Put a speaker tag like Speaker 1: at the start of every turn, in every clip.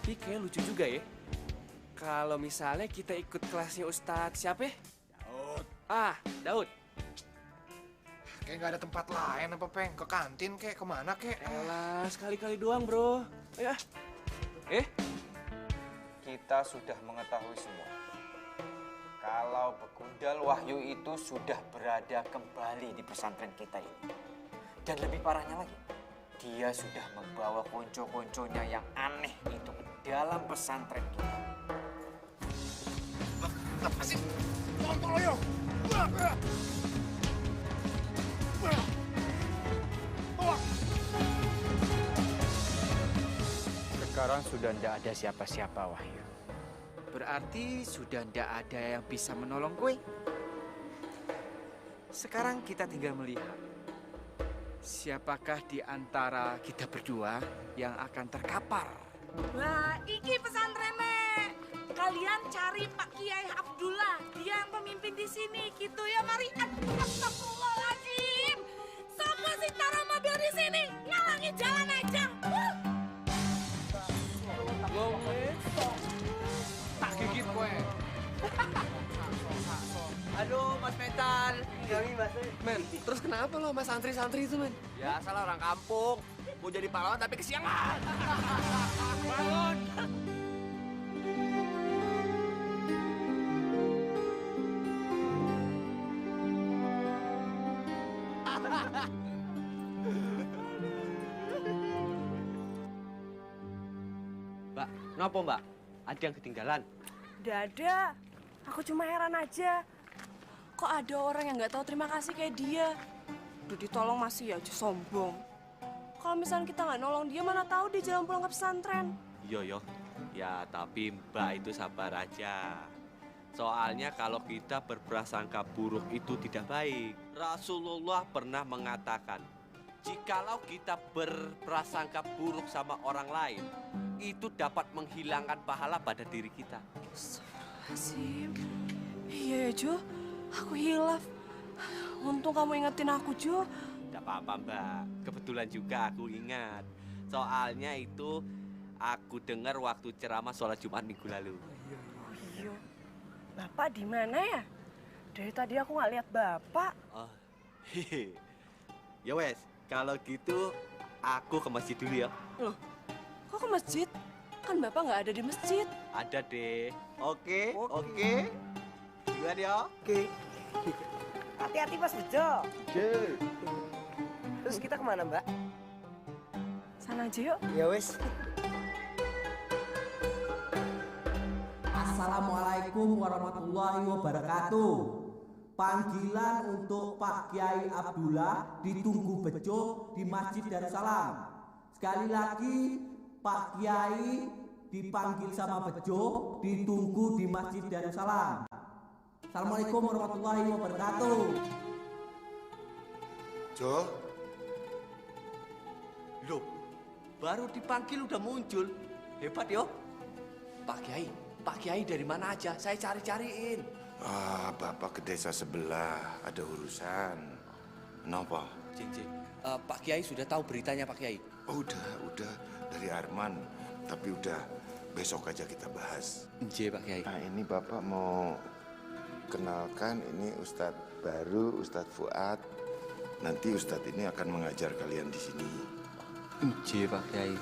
Speaker 1: Tapi kayak lucu juga ya. Kalau misalnya kita ikut kelasnya Ustadz siapa ya?
Speaker 2: Daud.
Speaker 1: Daud.
Speaker 2: Kayak nggak ada tempat lain apa, Peng? Ke kantin kek, kemana kek?
Speaker 1: Elah, sekali-kali doang, bro. Ayo.
Speaker 3: Kita sudah mengetahui semua. Kalau Begundal Wahyu itu sudah berada kembali di pesantren kita ini. Dan lebih parahnya lagi, dia sudah membawa konco-konconya yang aneh itu ke dalam pesantren kita.
Speaker 2: Lepasin! Tolong yo!
Speaker 3: Sekarang sudah tidak ada siapa-siapa, Wahyu.
Speaker 4: Berarti sudah tidak ada yang bisa menolong gue. Sekarang kita tinggal melihat siapakah di antara kita berdua yang akan terkapar.
Speaker 5: Lah, iki pesantrennya. Kalian cari Pak Kiai Abdullah, dia yang pemimpin di sini, gitu ya, mari. Astagfirullahaladzim. Sama sih taruh mobil di sini, ngalangi jalan aja.
Speaker 2: Tak gigit kowe.
Speaker 4: Aduh, Mas Metal.
Speaker 1: Men, terus kenapa lo sama santri-santri itu, men?
Speaker 4: Ya, salah orang kampung. Mau jadi pahlawan tapi kesiangan. Bangun.
Speaker 1: Mbak, kenapa mbak? Ada yang ketinggalan?
Speaker 5: Nggak ada. Aku cuma heran aja. Kok ada orang yang nggak tahu terima kasih kayak dia? Udah ditolong masih aja sombong. Kalau misalnya kita nggak nolong dia, mana tahu dia jalan pulang ke pesantren.
Speaker 6: Yo. Ya, tapi Mbak itu sabar aja. Soalnya kalau kita berprasangka buruk itu tidak baik. Rasulullah pernah mengatakan, jikalau kita berprasangka buruk sama orang lain, itu dapat menghilangkan pahala pada diri kita.
Speaker 5: Astagfirullahaladzim. Iya ya, Jo. Aku hilaf. Untung kamu ingetin aku, Jo.
Speaker 6: Tidak apa-apa, Mbak. Kebetulan juga aku ingat. Soalnya itu aku dengar waktu ceramah sholat Jumat minggu lalu.
Speaker 5: Oh iya. Bapak di mana ya? Dari tadi aku nggak lihat Bapak.
Speaker 6: Oh, hehe. Ya wes, kalau gitu aku ke masjid dulu ya.
Speaker 5: Loh, kok ke masjid? Kan Bapak nggak ada di masjid.
Speaker 6: Ada deh. Oke. Duluan ya.
Speaker 7: Oke. Hati-hati Mas Bejo. Terus kita kemana, Mbak?
Speaker 5: Sana aja yuk.
Speaker 7: Ya wes.
Speaker 8: Assalamualaikum warahmatullahi wabarakatuh. Panggilan untuk Pak Kiai Abdullah ditunggu bejo di Masjid Darussalam. Sekali lagi Pak Kiai dipanggil sama bejo ditunggu di Masjid Darussalam. Assalamualaikum warahmatullahi wabarakatuh.
Speaker 2: Jo,
Speaker 6: Loh, baru dipanggil udah muncul. Hebat yo. Pak Kiai dari mana aja? Saya cari-cariin.
Speaker 2: Bapak ke desa sebelah, ada urusan. Kenapa?
Speaker 6: Cing. Pak Kiai sudah tahu beritanya Pak Kiai?
Speaker 2: Oh, udah dari Arman. Tapi udah besok aja kita bahas.
Speaker 6: Pak Kiai.
Speaker 2: Nah, ini Bapak mau kenalkan, ini Ustadz baru, Ustadz Fuad. Nanti Ustadz ini akan mengajar kalian di sini.
Speaker 6: Pak Kiai.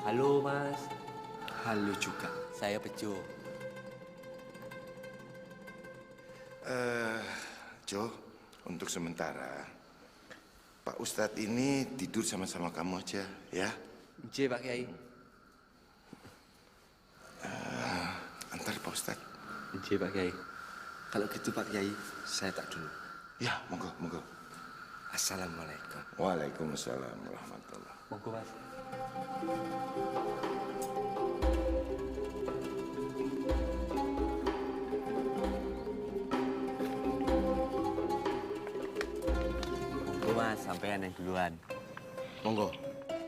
Speaker 6: Halo Mas.
Speaker 1: Halo juga.
Speaker 6: Saya Bejo.
Speaker 2: Jo, untuk sementara Pak Ustadz ini tidur sama-sama kamu aja, ya.
Speaker 6: Pak Kiai.
Speaker 2: Antar Pak Ustadz.
Speaker 6: Pak Kiai.
Speaker 1: Kalau gitu Pak Kiai, saya tak dulu.
Speaker 2: Ya, monggo.
Speaker 1: Assalamualaikum.
Speaker 2: Waalaikumsalam warahmatullahi.
Speaker 6: Monggo Mas. Monggo Mas, sampean yang duluan.
Speaker 7: Monggo.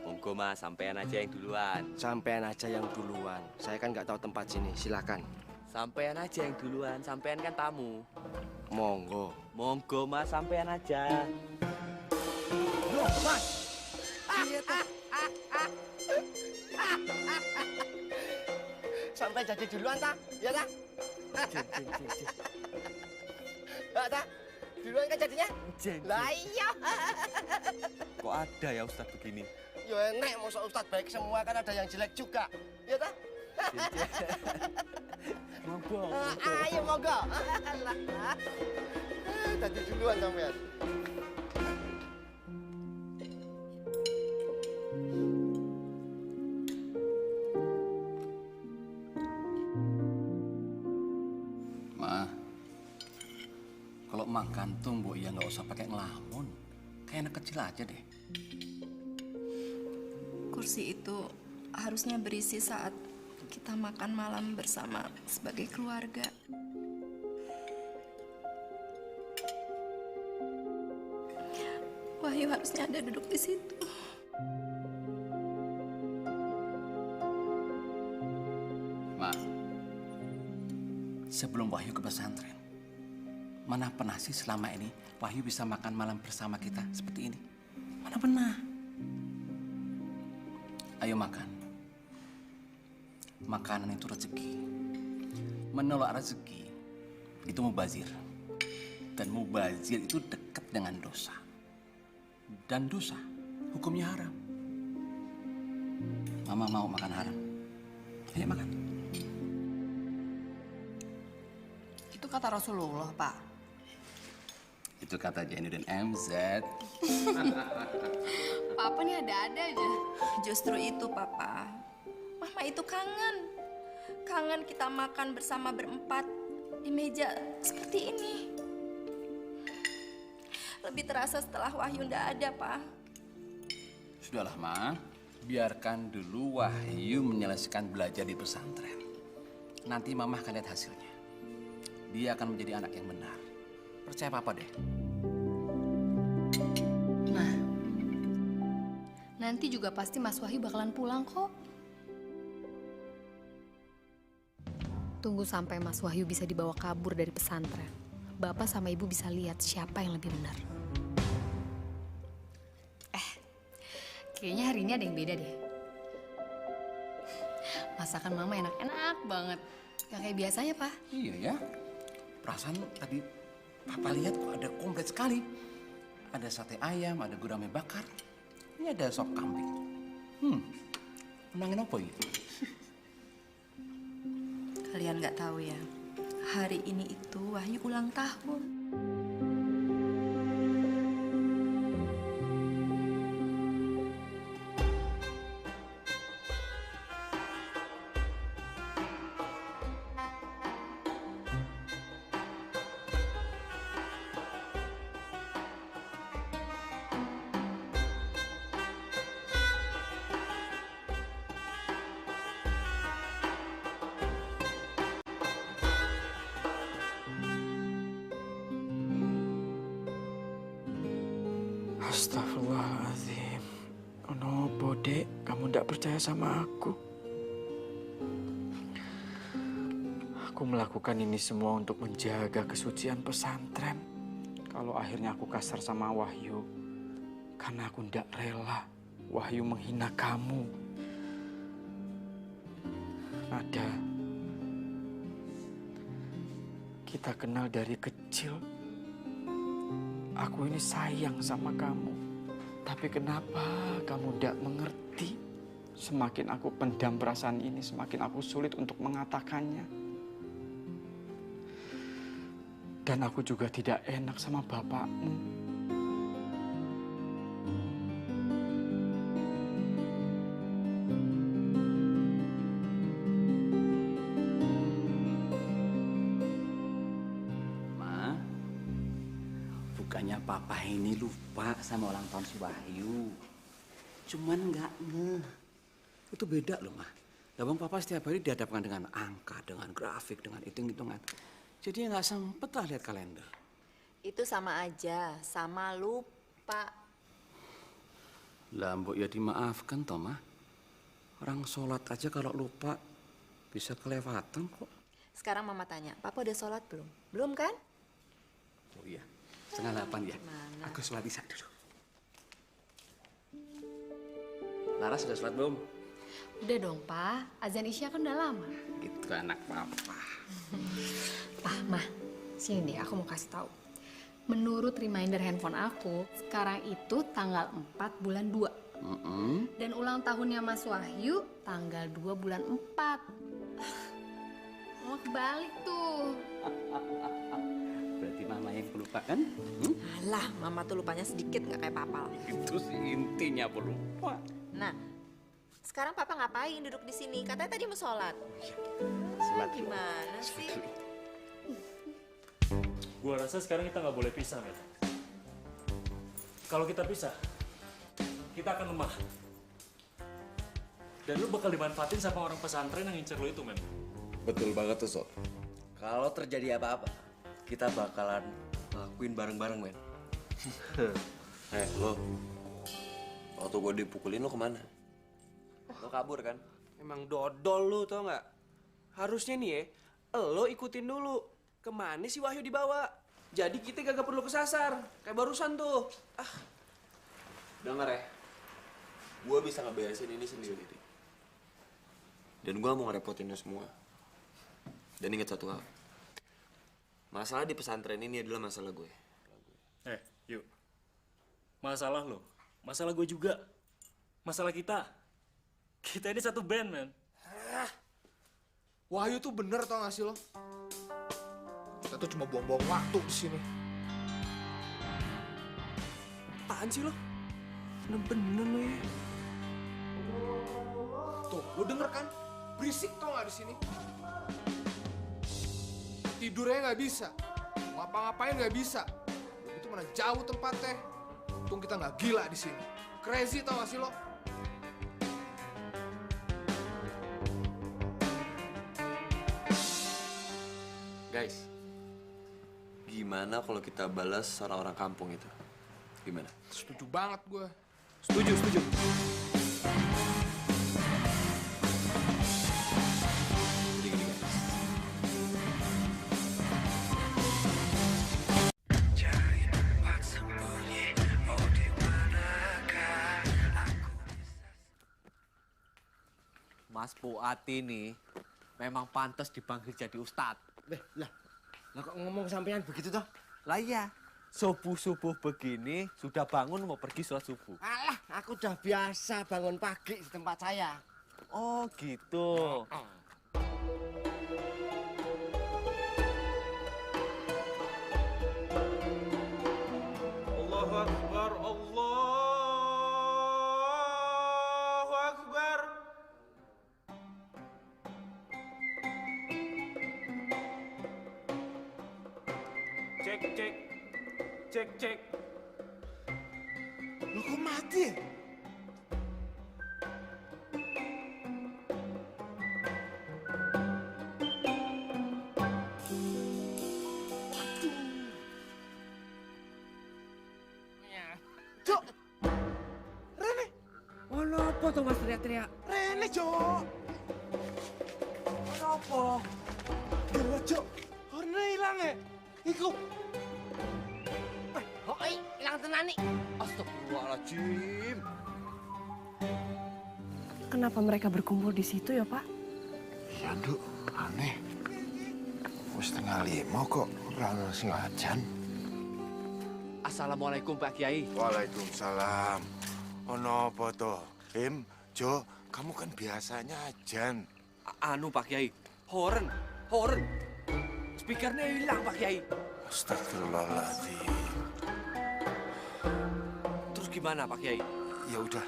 Speaker 6: Monggo Mas, sampean aja yang duluan.
Speaker 7: Sampean aja yang duluan. Saya kan nggak tahu tempat sini. Silakan.
Speaker 6: Sampean aja yang duluan, sampean kan tamu.
Speaker 7: Monggo.
Speaker 6: Monggo Mas, sampean aja.
Speaker 7: Loh, Mas. Iya, Sampai jadi duluan, ta? Ya, ta? Enggak, ta? Duluan kan jadinya? Lah iya.
Speaker 6: Kok ada ya Ustadz begini?
Speaker 7: Ya enek, masa Ustadz baik semua kan ada yang jelek juga. Ya, ta?
Speaker 6: Monggo.
Speaker 7: Ayo, monggo. Lah. Jadi duluan sampean.
Speaker 9: Kalau makan tuh Mbok ya nggak usah pakai ngelamun. Kayak anak kecil aja deh.
Speaker 10: Kursi itu harusnya berisi saat kita makan malam bersama sebagai keluarga. Wahyu harusnya ada duduk di situ.
Speaker 9: Ma, sebelum Wahyu ke pesantren, mana pernah sih selama ini Wahyu bisa makan malam bersama kita seperti ini? Mana pernah? Ayo makan. Makanan itu rezeki. Menolak rezeki itu mubazir. Dan mubazir itu dekat dengan dosa. Dan dosa hukumnya haram. Mama mau makan haram. Ayo makan.
Speaker 10: Itu kata Rasulullah, Pak.
Speaker 9: Itu kata Jainuddin MZ.
Speaker 10: Papa nih ada-ada aja. Justru itu, Papa. Mama itu kangen. Kangen kita makan bersama berempat di meja seperti ini. Lebih terasa setelah Wahyu ndak ada, Pak.
Speaker 9: Sudahlah, Ma. Biarkan dulu Wahyu menyelesaikan belajar di pesantren. Nanti Mama akan lihat hasilnya. Dia akan menjadi anak yang benar. Percaya Papa deh.
Speaker 11: Nah, nanti juga pasti Mas Wahyu bakalan pulang kok. Tunggu sampai Mas Wahyu bisa dibawa kabur dari pesantren. Bapak sama Ibu bisa lihat siapa yang lebih benar. Kayaknya hari ini ada yang beda deh. Masakan Mama enak-enak banget. Gak kayak biasanya, Pak.
Speaker 9: Iya ya. Perasaan tadi Papa lihat kok ada komplit sekali. Ada sate ayam, ada gurame bakar. Ini ada sop kambing. Menangin apa ini?
Speaker 10: Kalian nggak tahu ya, hari ini itu Wahyu ulang tahun.
Speaker 1: Astagfirullahaladzim. Kenapa, Dek? Kamu tidak percaya sama aku? Aku melakukan ini semua untuk menjaga kesucian pesantren. Kalau akhirnya aku kasar sama Wahyu, karena aku tidak rela Wahyu menghina kamu. Nada, kita kenal dari kecil. Aku ini sayang sama kamu. Tapi kenapa kamu tidak mengerti? Semakin aku pendam perasaan ini, semakin aku sulit untuk mengatakannya. Dan aku juga tidak enak sama bapakmu.
Speaker 9: Bukannya Papa ini lupa sama ulang tahun si Wahyu. Cuman nggak ngeh. Itu beda loh, Ma. Abang Papa setiap hari dihadapkan dengan angka, dengan grafik, dengan hitung-hitungan. Jadi nggak sempet lah lihat kalender.
Speaker 12: Itu sama aja, sama lupa.
Speaker 9: Lah, Mbok ya dimaafkan toh, Ma. Orang sholat aja kalau lupa bisa kelewatan kok.
Speaker 12: Sekarang Mama tanya, Papa udah sholat belum? Belum kan?
Speaker 9: Oh iya. 7:30 ya.
Speaker 12: Gimana?
Speaker 9: Aku sholat isya dulu. Laras sudah sholat belum?
Speaker 11: Udah dong, Pak. Azan Isya kan udah lama.
Speaker 9: Gitu anak papa.
Speaker 11: Pak, Mah, sini deh, aku mau kasih tahu. Menurut reminder handphone aku, sekarang itu tanggal 4 bulan 2. Dan ulang tahunnya Mas Wahyu tanggal 2 bulan 4. Oh, kebalik tuh.
Speaker 9: Berarti mama yang pelupa kan?
Speaker 12: Alah, mama tuh lupanya sedikit nggak kayak papa.
Speaker 9: Itu sih intinya pelupa.
Speaker 12: Nah, sekarang papa ngapain duduk di sini? Katanya tadi mau sholat. Gimana sih?
Speaker 13: Gua rasa sekarang kita nggak boleh pisah, men. Kalau kita pisah, kita akan lemah. Dan lu bakal dimanfaatin sama orang pesantren yang ngincer lu itu, men.
Speaker 6: Betul banget tuh, Sob. Kalau terjadi apa-apa, kita bakalan lakuin bareng-bareng, men. Lo. Waktu gue dipukulin, lo kemana? Lo kabur, kan?
Speaker 7: Emang dodol lu, tau nggak? Harusnya nih ya, lo ikutin dulu. Kemana si Wahyu dibawa? Jadi kita gak perlu kesasar. Kayak barusan tuh.
Speaker 6: Dengar ya, gue bisa ngeberesin ini sendiri. Dan gue mau ngerepotin lo semua. Dan ingat satu hal. Masalah di pesantren ini adalah masalah gue.
Speaker 13: Yuk. Masalah lo, masalah gue juga. Masalah kita. Kita ini satu band, men.
Speaker 14: Wahyu tuh bener tau gak sih lo? Kita tuh cuma buang-buang waktu di sini.
Speaker 7: Apaan sih lo? Bener-bener lo ya.
Speaker 14: Tuh, lo denger kan? Berisik tau gak di sini? Tidurnya nggak bisa, ngapa-ngapain nggak bisa. Itu mana jauh tempatnya. Untung kita nggak gila di sini. Crazy tau gak sih lo?
Speaker 6: Guys, gimana kalau kita balas orang-orang kampung itu? Gimana?
Speaker 14: Setuju banget gue.
Speaker 7: Setuju.
Speaker 6: Jadi gini, guys.
Speaker 15: Mas Fuad ini memang pantas dipanggil jadi ustadz.
Speaker 7: Lah kok ngomong sampean begitu toh?
Speaker 15: Lah iya, subuh-subuh begini sudah bangun mau pergi sholat subuh.
Speaker 7: Alah, aku udah biasa bangun pagi di tempat saya.
Speaker 15: Oh gitu.
Speaker 7: Allahu Akbar, Allahu Akbar. Cek.
Speaker 14: Lo kok mati ya? Cok! Rene!
Speaker 7: Ono apa tuh Mas teriak-teriak?
Speaker 14: Rene, Cok!
Speaker 7: Ono apa?
Speaker 14: Gila, Cok! Rene hilang ya? Iku!
Speaker 7: Hoi, hilang tenan nih. Astagfirullahaladzim.
Speaker 5: Kenapa mereka berkumpul di situ ya, Pak?
Speaker 2: Iya, Nduk. Aneh. Wis 4:30 kok ora sing ajan.
Speaker 15: Assalamualaikum Pak Kiai.
Speaker 2: Waalaikumsalam. Ono apa to? Jo, kamu kan biasanya ajan.
Speaker 6: Anu Pak Kiai, horn. Speakernya hilang Pak Kiai.
Speaker 2: Astagfirullahaladzim.
Speaker 6: Terus gimana Pak Kiai?
Speaker 2: Ya udah,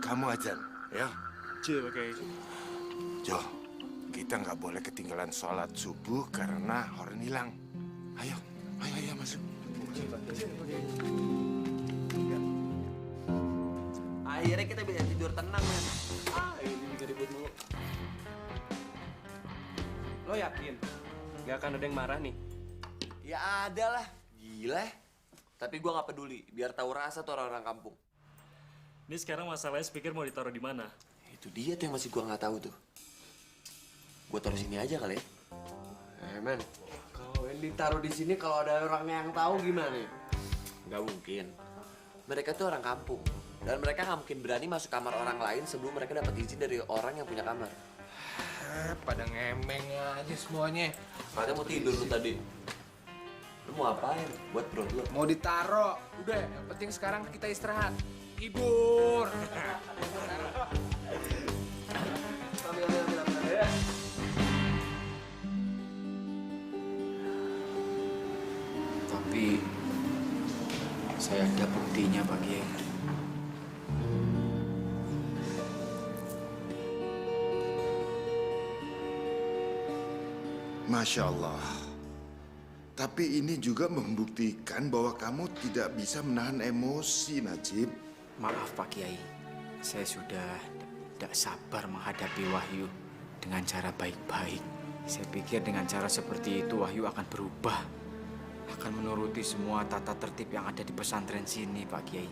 Speaker 2: kamu ajan, ya.
Speaker 13: Pak Kiai.
Speaker 2: Jo, kita nggak boleh ketinggalan sholat subuh karena horn hilang. Ayo masuk.
Speaker 7: Akhirnya kita bisa tidur tenang, men.
Speaker 6: Ini juga ribut mulu.
Speaker 7: Lo yakin? Gak akan ada yang marah nih?
Speaker 6: Ya ada lah, gila. Tapi gua nggak peduli, biar tahu rasa tuh orang-orang kampung.
Speaker 13: Ini sekarang masalahnya speaker mau ditaruh di mana?
Speaker 6: Itu dia tuh yang masih gua nggak tahu tuh. Gua taruh sini aja kali ya.
Speaker 7: Men, kalau yang ditaruh di sini kalau ada orang yang tahu gimana?
Speaker 6: Nggak mungkin. Mereka tuh orang kampung.
Speaker 7: Dan mereka nggak mungkin berani masuk kamar orang lain sebelum mereka dapat izin dari orang yang punya kamar.
Speaker 14: Pada ngemeng aja semuanya.
Speaker 7: Katanya mau tidur lu tadi. Lu mau apain? Buat perut lu.
Speaker 14: Mau ditaro. Udah, yang penting sekarang kita istirahat. Tidur.
Speaker 1: Tapi saya ada buktinya Pak Kiai.
Speaker 2: Masya Allah. Tapi ini juga membuktikan bahwa kamu tidak bisa menahan emosi, Najib.
Speaker 1: Maaf Pak Kiai, saya sudah tidak sabar menghadapi Wahyu dengan cara baik-baik. Saya pikir dengan cara seperti itu Wahyu akan berubah. Akan menuruti semua tata tertib yang ada di pesantren sini, Pak Kiai.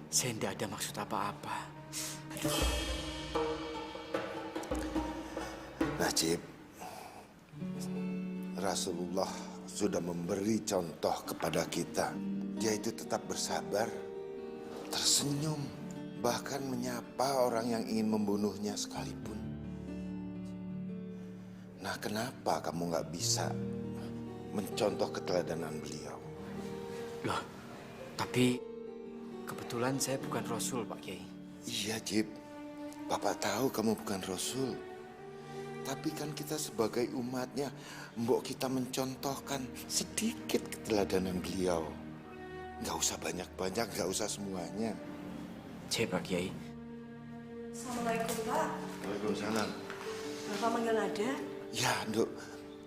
Speaker 1: Saya tidak ada maksud apa-apa.
Speaker 2: Najib, Rasulullah sudah memberi contoh kepada kita, yaitu tetap bersabar, tersenyum, bahkan menyapa orang yang ingin membunuhnya sekalipun. Nah, kenapa kamu nggak bisa mencontoh keteladanan beliau?
Speaker 1: Loh, tapi kebetulan saya bukan Rasul, Pak Kiai.
Speaker 2: Iya, Jib. Bapak tahu kamu bukan Rasul. Tapi kan kita sebagai umatnya, mbok kita mencontohkan sedikit keteladanan beliau. Nggak usah banyak-banyak, nggak usah semuanya.
Speaker 1: Cek, Pak Kiai.
Speaker 5: Assalamualaikum, Pak.
Speaker 2: Waalaikumsalam.
Speaker 5: Bapak manggil Nada?
Speaker 2: Ya, Nduk.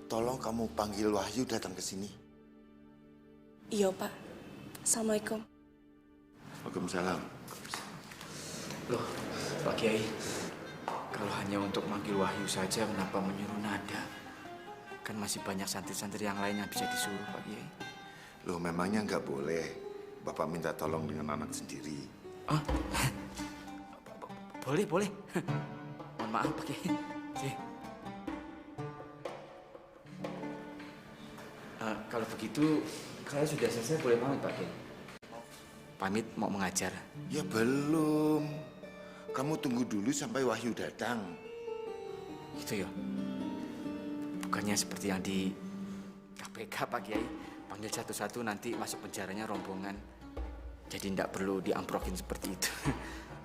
Speaker 2: Tolong kamu panggil Wahyu datang ke sini.
Speaker 5: Iya, Pak. Assalamualaikum.
Speaker 2: Waalaikumsalam.
Speaker 1: Loh, Pak Kiai. Kalau hanya untuk manggil Wahyu saja, kenapa menyuruh Nada? Kan masih banyak santri-santri yang lain yang bisa disuruh, Pak Kiai.
Speaker 2: Loh, memangnya nggak boleh Bapak minta tolong dengan anak sendiri?
Speaker 1: Oh, boleh, boleh. Mohon maaf, Pak Kiai. Kalau begitu, saya sudah selesai, boleh pamit, Pak Kiai? Pamit mau mengajar?
Speaker 2: Ya belum. Kamu tunggu dulu sampai Wahyu datang.
Speaker 1: Gitu ya? Bukannya seperti yang di KPK, Pak Kiai. Panggil satu-satu, nanti masuk penjaranya rombongan. Jadi tidak perlu diamprokin seperti itu.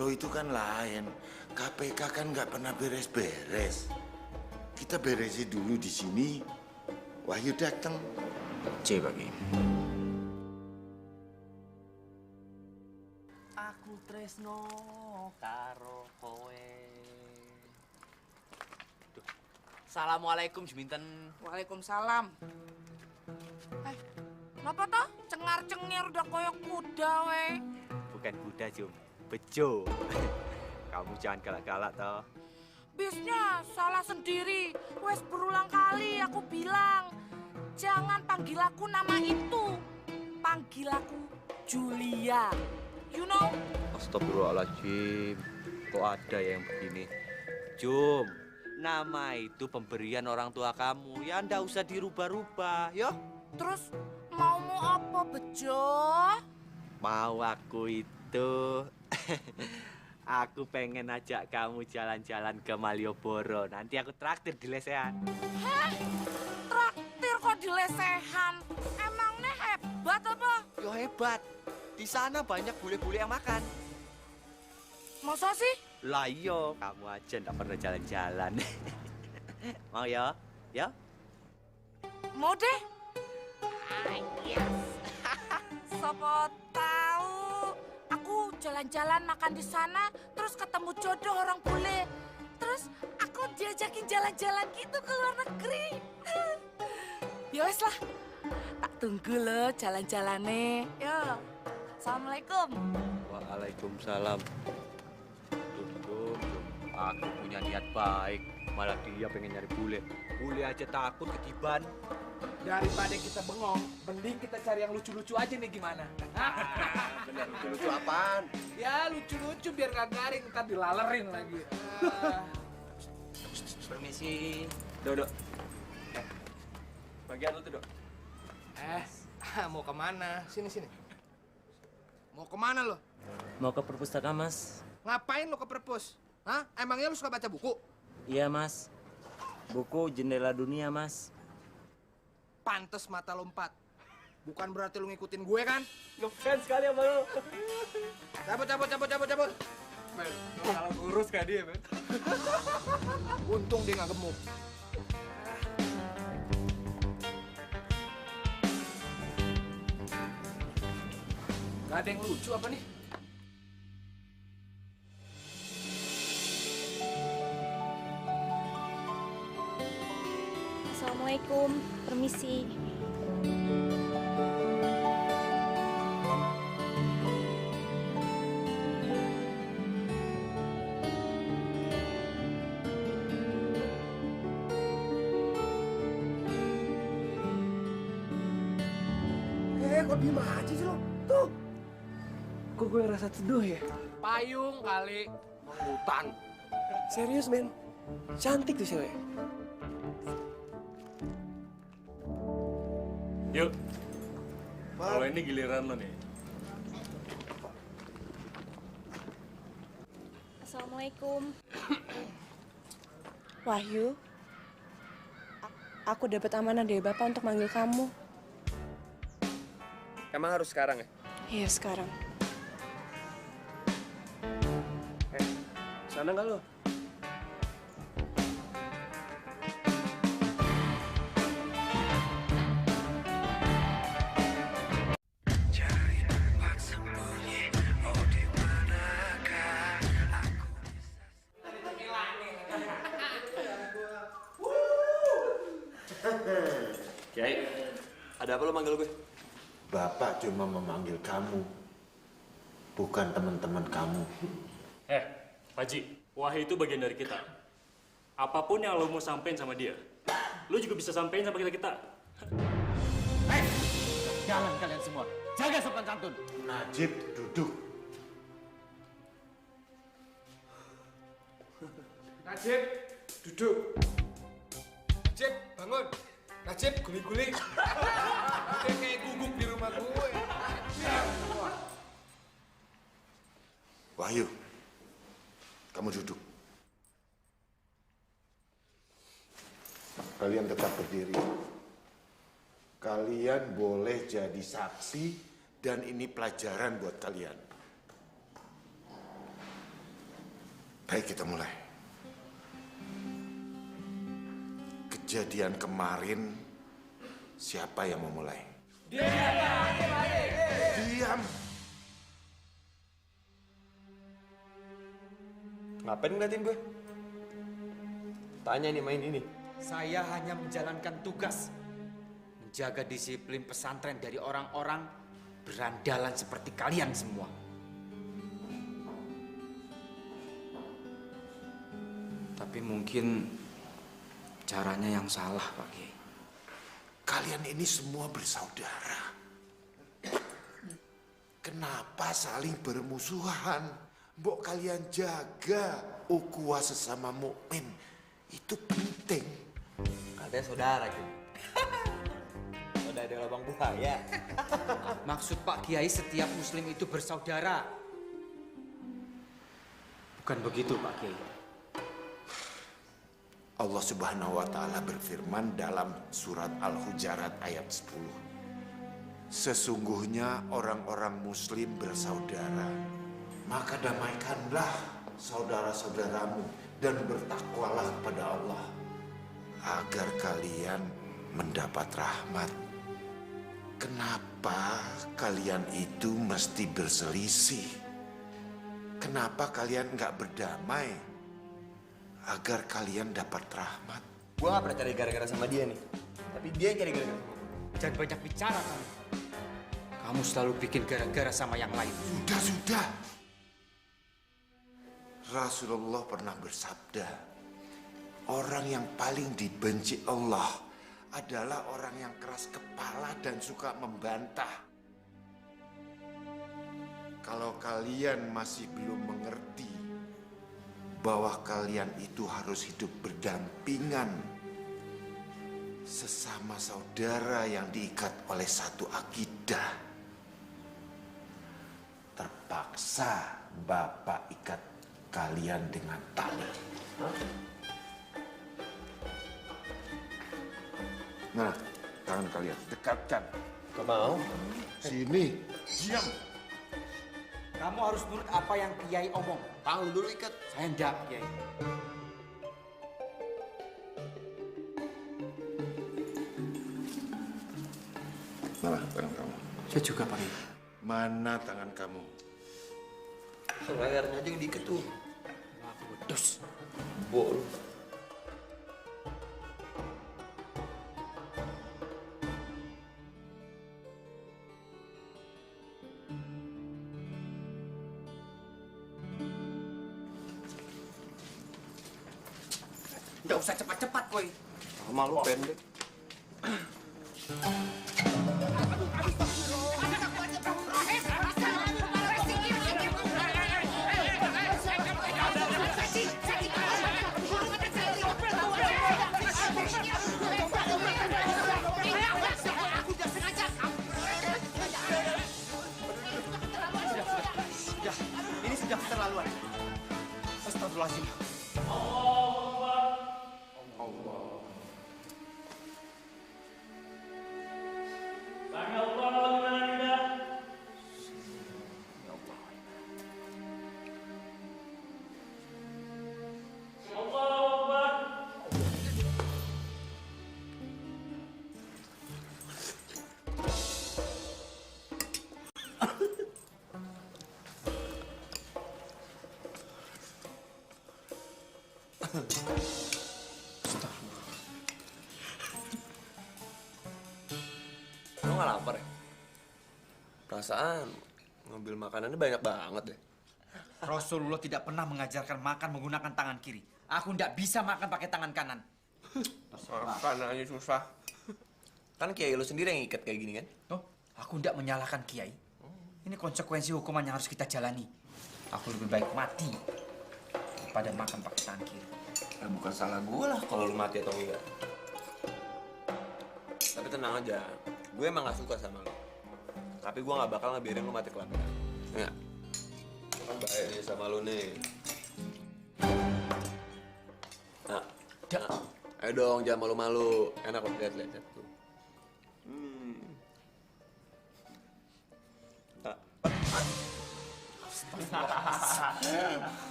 Speaker 2: Loh, itu kan lain. KPK kan nggak pernah beres-beres. Kita beresin dulu di sini. Wahyu datang.
Speaker 1: C, Pak Kiai.
Speaker 9: Aku tresno karo kowe. Assalamualaikum Juminten.
Speaker 5: Waalaikumsalam. Kenapa toh? Cengar-cengir udah koyok kuda, we.
Speaker 6: Bukan kuda, Jum. Bejo. Kamu jangan galak-galak, toh.
Speaker 5: Bisnya salah sendiri. Wes berulang kali aku bilang. Jangan panggil aku nama itu. Panggil aku Julia. You know?
Speaker 6: Astagfirullahaladzim. Kok ada yang begini? Jum, nama itu pemberian orang tua kamu. Ya ndak usah dirubah-rubah, yo.
Speaker 5: Terus mau apa, Bejo?
Speaker 6: Mau aku itu... Aku pengen ajak kamu jalan-jalan ke Malioboro. Nanti aku traktir di lesehan.
Speaker 5: Hah? Traktir kok di lesehan? Emangnya hebat apa?
Speaker 6: Yo hebat. Di sana banyak bule-bule yang makan.
Speaker 5: Masa sih?
Speaker 6: Lah iya, kamu aja nggak pernah jalan-jalan. Mau ya? Ya?
Speaker 5: Mau deh. Yes. Sopo tahu aku jalan-jalan makan di sana, terus ketemu jodoh orang bule. Terus aku diajakin jalan-jalan gitu ke luar negeri. Ya wes lah. Tak tunggu lo jalan-jalannya. Yo. Assalamualaikum.
Speaker 6: Waalaikumsalam. Tuh, aku punya niat baik. Malah dia pengen nyari bule. Bule aja takut ketiban.
Speaker 14: Daripada kita bengong, mending kita cari yang lucu-lucu aja nih, gimana?
Speaker 7: Bener, lucu-lucu apaan?
Speaker 14: Ya lucu-lucu biar gak garing, ntar dilalerin lagi.
Speaker 7: Permisi.
Speaker 6: Dok. Bagian lu tuh, Dok.
Speaker 14: Mau kemana? Sini. Mau kemana lo?
Speaker 13: Mau ke perpustakaan, Mas.
Speaker 14: Ngapain lo ke perpus? Hah? Emangnya lo suka baca buku?
Speaker 13: Iya, Mas. Buku Jendela Dunia, Mas.
Speaker 14: Pantes mata lo 4. Bukan berarti lo ngikutin gue kan?
Speaker 7: Ngefans sekali sama lo.
Speaker 14: Cabut.
Speaker 15: Men, lo salah ngurus kayak dia, men.
Speaker 14: Untung dia nggak gemuk.
Speaker 7: Gak ada yang lucu apa nih?
Speaker 16: Assalamualaikum, permisi.
Speaker 7: Kok diem aja sih lo? Tuh. Kok gue ngerasa teduh ya?
Speaker 14: Payung kali.
Speaker 7: Hutan. Serius, men. Cantik tuh cewek.
Speaker 13: Yuk. Kalau ini giliran lo nih.
Speaker 16: Assalamualaikum. Wahyu, aku dapat amanah dari Bapak untuk manggil kamu.
Speaker 7: Emang harus sekarang ya?
Speaker 16: Iya, sekarang.
Speaker 7: Sana nggak lo?
Speaker 6: Kiai, ada apa lo manggil gue?
Speaker 2: Bapak cuma memanggil kamu, bukan teman-teman kamu.
Speaker 13: Pak Haji, Wahyu itu bagian dari kita. Apapun yang lo mau sampein sama dia, lo juga bisa sampein sama kita-kita.
Speaker 9: Jalan kalian semua. Jaga sopan santun.
Speaker 2: Najib, duduk.
Speaker 14: Najib, duduk. Najib, bangun. Najib, guli-guli. Dia kayak guguk di rumah gue.
Speaker 2: Wahyu, kamu duduk. Kalian tetap berdiri. Kalian boleh jadi saksi dan ini pelajaran buat kalian. Baik, kita mulai. Kejadian kemarin, siapa yang mau mulai? Diam.
Speaker 7: Ngapain ngeliatin gue? Tanya nih main ini.
Speaker 3: Saya hanya menjalankan tugas menjaga disiplin pesantren dari orang-orang berandalan seperti kalian semua. Tapi mungkin caranya yang salah, Pak Kiai.
Speaker 2: Kalian ini semua bersaudara. Kenapa saling bermusuhan? Mbok kalian jaga ukhuwah sesama mukmin. Itu penting.
Speaker 3: Katanya saudara, gitu. Udah ada lubang buaya. Maksud Pak Kiai setiap muslim itu bersaudara. Bukan begitu, Pak Kiai.
Speaker 2: Allah Subhanahu wa Ta'ala berfirman dalam surat Al-Hujarat ayat 10. Sesungguhnya orang-orang muslim bersaudara. Maka damaikanlah saudara-saudaramu dan bertakwalah kepada Allah agar kalian mendapat rahmat. Kenapa kalian itu mesti berselisih? Kenapa kalian nggak berdamai agar kalian dapat rahmat?
Speaker 7: Gue gak pernah cari gara-gara sama dia nih. Tapi dia yang cari gara-gara sama gue.
Speaker 3: Jangan banyak bicara kamu. Kamu selalu bikin gara-gara sama yang lain.
Speaker 2: Sudah. Rasulullah pernah bersabda, orang yang paling dibenci Allah adalah orang yang keras kepala dan suka membantah. Kalau kalian masih belum mengerti bahwa kalian itu harus hidup berdampingan sesama saudara yang diikat oleh satu akidah, terpaksa paksa Bapak ikat kalian dengan tali. Nah, tangan kalian dekatkan.
Speaker 3: Gak mau.
Speaker 2: Sini.
Speaker 3: Diam. Kamu harus nurut apa yang Kiai omong. Tangan dulu ikat. Saya enggak, Kiai.
Speaker 2: Mana tangan kamu?
Speaker 3: Saya juga, Pak Kiai.
Speaker 2: Mana tangan kamu?
Speaker 3: Lehernya aja diikat tuh. Wedus.
Speaker 2: Bol.
Speaker 3: Nggak usah cepat-cepat, Boy.
Speaker 7: Malu pendek.
Speaker 3: Ini sudah keterlaluan. Astagfirullahaladzim.
Speaker 7: Lo nggak lapar ya? Perasaan ngambil makanannya banyak banget deh.
Speaker 3: Rasulullah tidak pernah mengajarkan makan menggunakan tangan kiri. Aku tidak bisa makan pakai tangan kanan.
Speaker 7: Makanannya susah. Kan Kiai lo sendiri yang ikat kayak gini kan?
Speaker 3: Oh, aku tidak menyalahkan Kiai. Ini konsekuensi hukuman yang harus kita jalani. Aku lebih baik mati daripada makan pakai tangan kiri.
Speaker 7: Ya, bukan salah gue lah kalau lu mati atau enggak. Tapi tenang aja, gue emang gak suka sama lo. Tapi gue gak bakal ngebiarin lu mati kelaparan. Enggak. Kan bahaya nih sama lu nih. Nah, ayo dong jangan malu-malu. Enak kok lihat-lihat tuh.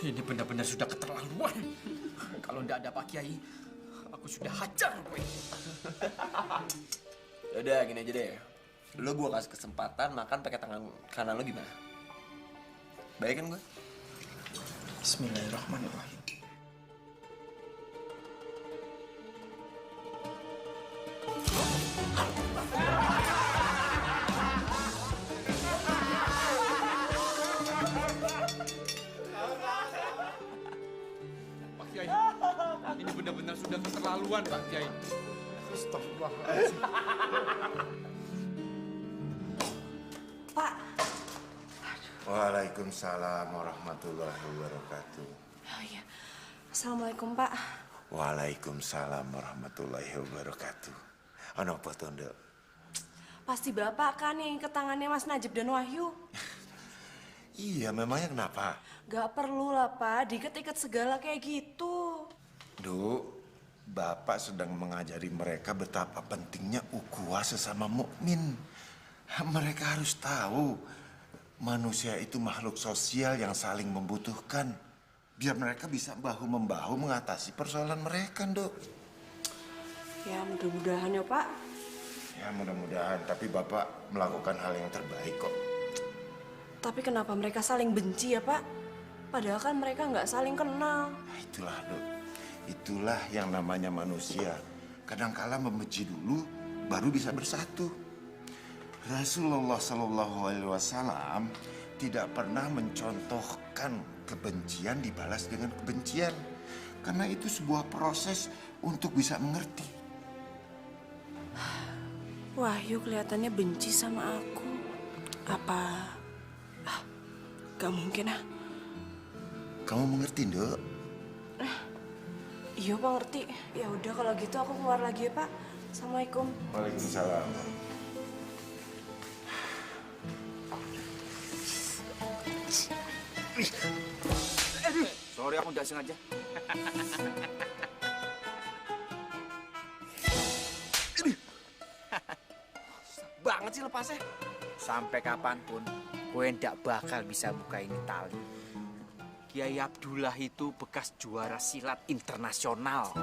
Speaker 3: Ini benar-benar sudah keterlaluan. Kalau tidak ada Pak Kiai, aku sudah hajar gue.
Speaker 7: Yaudah gini aja deh. Lo gue kasih kesempatan makan pakai tangan kanan lo gimana? Baik kan gue?
Speaker 3: Bismillahirrahmanirrahim.
Speaker 14: Pak Kiai, ini benar-benar sudah keterlaluan, Pak Kiai. Astagfirullahaladzim.
Speaker 5: Pak.
Speaker 2: Waalaikumsalam warahmatullahi wabarakatuh.
Speaker 5: Oh iya. Assalamualaikum, Pak.
Speaker 2: Waalaikumsalam warahmatullahi wabarakatuh. Ano apa tuh, Nduk?
Speaker 5: Pasti Bapak kan yang ikat tangannya Mas Najib dan Wahyu.
Speaker 2: Iya, memangnya kenapa?
Speaker 5: Gak perlu lah, Pak. Diikat-ikat segala kayak gitu.
Speaker 2: Duk, Bapak sedang mengajari mereka betapa pentingnya ukhuwah sesama mukmin. Mereka harus tahu manusia itu makhluk sosial yang saling membutuhkan. Biar mereka bisa bahu-membahu mengatasi persoalan mereka, Dok.
Speaker 5: Ya, mudah-mudahan ya, Pak.
Speaker 2: Ya, mudah-mudahan. Tapi Bapak melakukan hal yang terbaik kok.
Speaker 5: Tapi kenapa mereka saling benci ya, Pak? Padahal kan mereka nggak saling kenal.
Speaker 2: Itulah, Dok. Itulah yang namanya manusia. Kadangkala membenci dulu, baru bisa bersatu. Rasulullah Shallallahu Alaihi Wasallam tidak pernah mencontohkan kebencian dibalas dengan kebencian, karena itu sebuah proses untuk bisa mengerti.
Speaker 5: Wahyu kelihatannya benci sama aku. Apa? Gak mungkin ah.
Speaker 2: Kamu mengerti, Dok?
Speaker 5: Iya, Pak, ngerti. Ya udah kalau gitu aku keluar lagi ya, Pak. Assalamualaikum.
Speaker 2: Waalaikumsalam.
Speaker 3: Sorry, aku nggak sengaja.
Speaker 7: Banget sih lepasnya.
Speaker 4: Sampai kapanpun, gue ndak bakal bisa buka ini tali. Kiai Abdullah itu bekas juara silat internasional.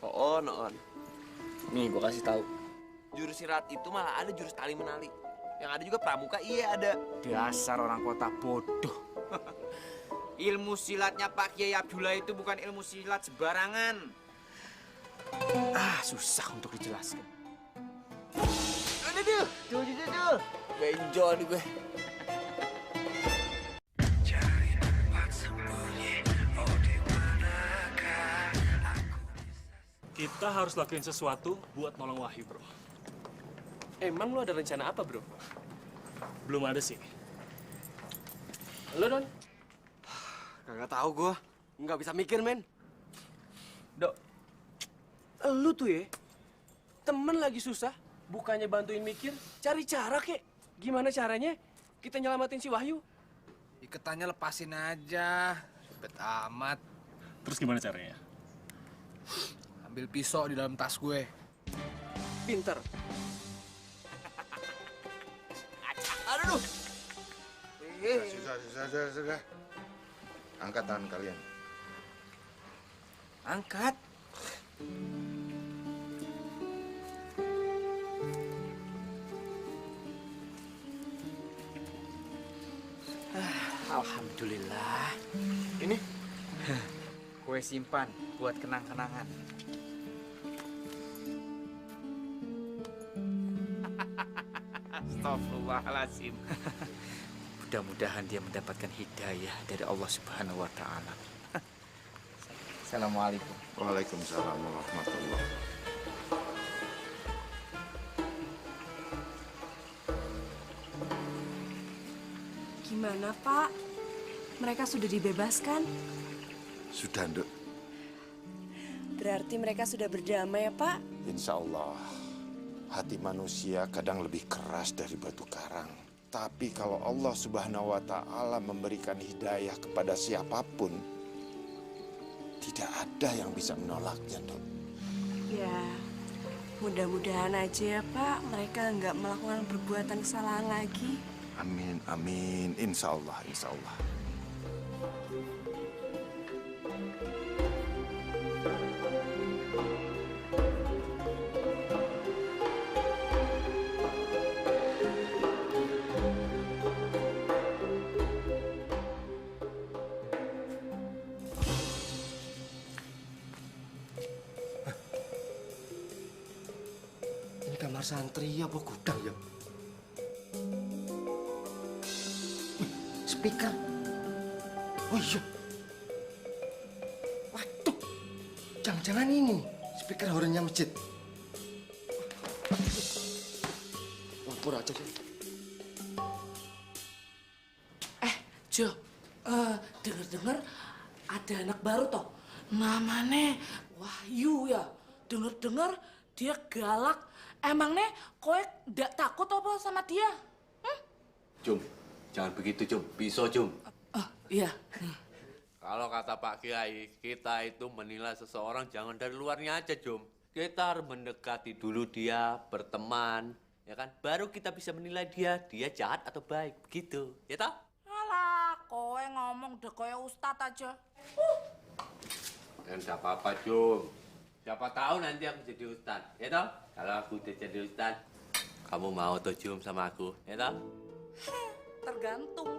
Speaker 7: Oh, Noon.
Speaker 6: Nih, gue kasih tahu. Jurus silat itu malah ada jurus tali menali. Yang ada juga pramuka, iya ada.
Speaker 4: Dasar orang kota bodoh. Ilmu silatnya Pak Kiai Abdullah itu bukan ilmu silat sembarangan. Susah untuk dijelaskan.
Speaker 7: Aduh. Gak enjoy nih gue.
Speaker 13: Kita harus lakuin sesuatu buat nolong Wahyu, bro.
Speaker 7: Emang lu ada rencana apa, bro?
Speaker 13: Belum ada sih.
Speaker 7: Lu, Don?
Speaker 6: Kagak tahu gue. Nggak bisa mikir, men.
Speaker 7: Dok, lu tuh ya, temen lagi susah, bukannya bantuin mikir, cari cara kek. Gimana caranya kita nyelamatin si Wahyu?
Speaker 14: Iketannya lepasin aja. Ribet amat.
Speaker 13: Terus gimana caranya?
Speaker 14: Ambil pisau di dalam tas gue.
Speaker 7: Pinter.
Speaker 2: Aduh. Sudah. Angkat tangan kalian.
Speaker 4: Angkat. Alhamdulillah.
Speaker 7: Ini?
Speaker 4: Kue simpan buat kenang-kenangan. Astagfirullahaladzim. Mudah-mudahan dia mendapatkan hidayah dari Allah Subhanahu wa Ta'ala. Assalamualaikum.
Speaker 2: Waalaikumsalam warahmatullahi.
Speaker 5: Gimana, Pak? Mereka sudah dibebaskan?
Speaker 2: Sudah, Nduk.
Speaker 5: Berarti mereka sudah berdamai ya, Pak?
Speaker 2: Insya Allah. Hati manusia kadang lebih keras dari batu karang. Tapi kalau Allah Subhanahu wa Ta'ala memberikan hidayah kepada siapapun, tidak ada yang bisa menolaknya, Nduk.
Speaker 5: Ya, mudah-mudahan aja ya, Pak. Mereka nggak melakukan perbuatan kesalahan lagi.
Speaker 2: Amin, amin. Insya Allah, insya Allah.
Speaker 7: Ini kamar santri apa gudang ya? Speaker. Oh iya. Waduh. Jangan-jangan ini speaker horornya masjid. Lampur aja deh.
Speaker 17: Jo, denger-denger ada anak baru toh. Namanya Wahyu ya. Denger-denger dia galak. Emangnya kowe ndak takut apa sama dia?
Speaker 6: Jum, jangan begitu, Jum. Pisau, Jum.
Speaker 17: Iya.
Speaker 6: Kalau kata Pak Kiai, kita itu menilai seseorang jangan dari luarnya aja, Jum. Kita harus mendekati dulu dia, berteman, ya kan? Baru kita bisa menilai dia jahat atau baik, begitu, ya toh?
Speaker 17: Alah, kowe ngomong deh kowe ustad aja.
Speaker 6: Enggak apa-apa, Jum. Siapa tahu nanti aku jadi ustad, ya toh? Kalau aku udah jadi ustad, kamu mau tuh, Jum, sama aku, ya toh?
Speaker 17: Tergantung.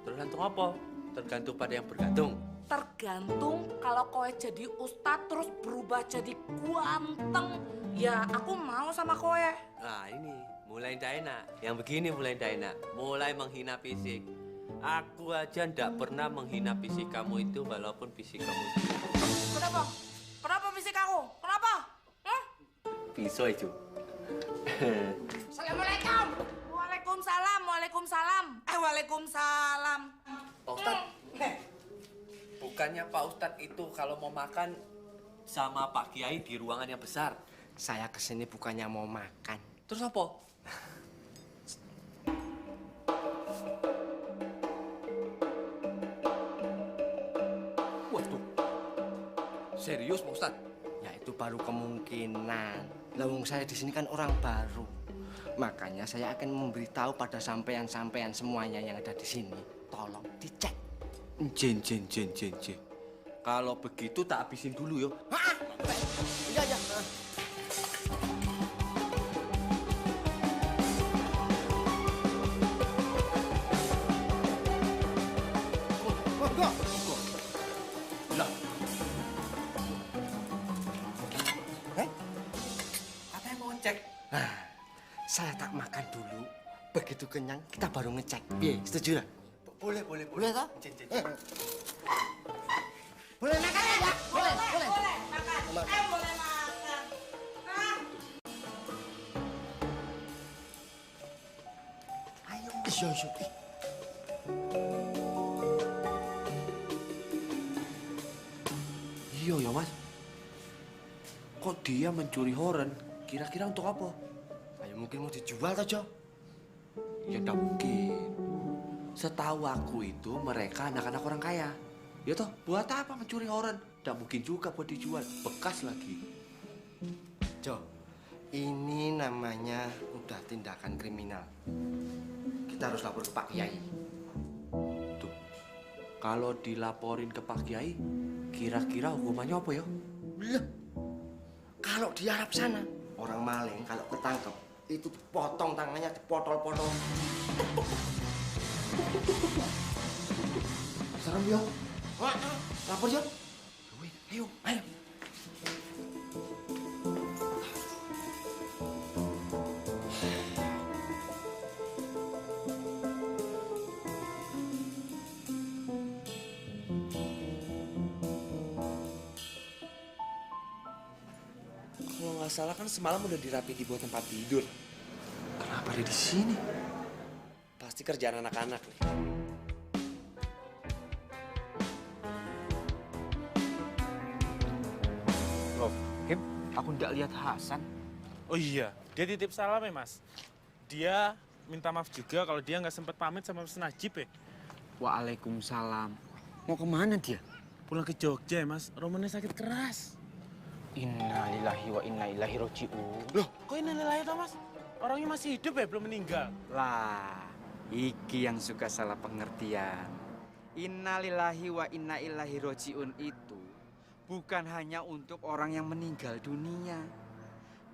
Speaker 6: Tergantung apa? Tergantung pada yang bergantung.
Speaker 17: Tergantung kalau kowe jadi ustad terus berubah jadi ganteng. Ya aku mau sama kowe.
Speaker 6: Nah ini, mulai ndak enak. Yang begini mulai ndak enak. Mulai menghina fisik. Aku aja ndak pernah menghina fisik kamu itu walaupun fisik kamu itu.
Speaker 17: Kenapa? Kenapa fisik aku? Kenapa?
Speaker 6: Pisau itu.
Speaker 17: Assalamualaikum. Waalaikumsalam. Waalaikumsalam. Waalaikumsalam.
Speaker 6: Pak Ustadz, bukannya Pak Ustadz itu kalau mau makan sama Pak Kiai di ruangan yang besar?
Speaker 7: Saya kesini bukannya mau makan.
Speaker 6: Terus apa?
Speaker 18: Serius Pak Ustadz?
Speaker 19: Ya itu baru kemungkinan. Lawung saya di sini kan orang baru. Makanya saya akan memberitahu pada sampean-sampean semuanya yang ada di sini. Tolong dicek.
Speaker 6: Jen. Kalau begitu tak habisin dulu yo.
Speaker 19: Iya, iya.
Speaker 6: Lah. Apa yang mau cek?
Speaker 19: Nah, saya tak makan dulu. Begitu kenyang, kita baru ngecek. Setuju lah?
Speaker 6: Boleh.
Speaker 19: Boleh toh?
Speaker 6: Jen.
Speaker 19: Boleh makan ya? Boleh.
Speaker 17: Boleh makan. Boleh makan.
Speaker 19: Ayo. Iya.
Speaker 6: Iya ya Mas. Kok dia mencuri horen? Kira-kira untuk apa?
Speaker 19: Ayo mungkin mau dijual toh, Jo?
Speaker 6: Ya nggak mungkin. Setahu aku itu mereka anak-anak orang kaya. Ya toh, buat apa mencuri horen? Nggak mungkin juga buat dijual. Bekas lagi.
Speaker 19: Jo, ini namanya udah tindakan kriminal. Kita harus lapor ke Pak Kiai.
Speaker 6: Tuh, kalau dilaporin ke Pak Kiai, kira-kira hukumannya apa ya?
Speaker 19: Lah, kalau di Arab sana, orang maling kalau ketangkep, itu potong tangannya, dipotol-potol.
Speaker 6: Serem ya?
Speaker 19: Lapor ya? Ayo.
Speaker 15: Kalau nggak salah kan semalam udah dirapi dibuat tempat tidur.
Speaker 6: Kenapa ada di sini?
Speaker 15: Pasti kerjaan anak-anak nih.
Speaker 1: Loh, Kim, aku nggak lihat Hasan.
Speaker 20: Oh iya, dia titip salam ya Mas. Dia minta maaf juga kalau dia nggak sempat pamit sama Mas Najib ya.
Speaker 1: Waalaikumsalam. Mau kemana dia?
Speaker 20: Pulang ke Jogja ya Mas, Romannya sakit keras.
Speaker 1: Innalillahi wa inna ilaihi roji'un.
Speaker 20: Loh, kok ini nilai toh Mas? Orangnya masih hidup ya, belum meninggal.
Speaker 4: Lah, iki yang suka salah pengertian. Innalillahi wa inna ilaihi roji'un itu bukan hanya untuk orang yang meninggal dunia,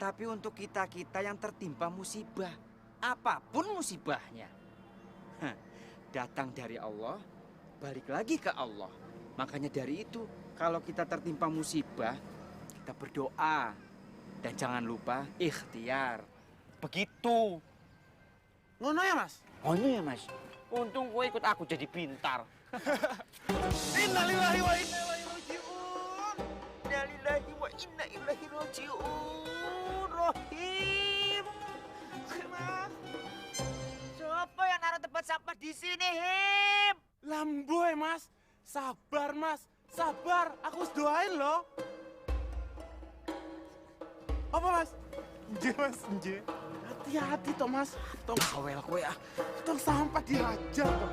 Speaker 4: tapi untuk kita-kita yang tertimpa musibah, apapun musibahnya. Datang dari Allah, balik lagi ke Allah. Makanya dari itu, kalau kita tertimpa musibah, kita berdoa. Dan jangan lupa ikhtiar. Begitu.
Speaker 20: Ngono ya Mas?
Speaker 1: Ngono ya Mas. Untung gue ikut aku jadi pintar.
Speaker 20: Innalillahi wa inna ilaihi roji'un.
Speaker 4: Innalillahi wa inna ilaihi roji'un. Rohim. Mas. Siapa yang naruh tempat sampah di sini, Him?
Speaker 20: Lamboy Mas. Sabar Mas. Sabar. Aku harus doain loh. Apa Mas? Nje Mas, nje. Hati-hati toh Mas. Tong
Speaker 1: bawel kowe ah.
Speaker 20: Tong sampah dihajar toh.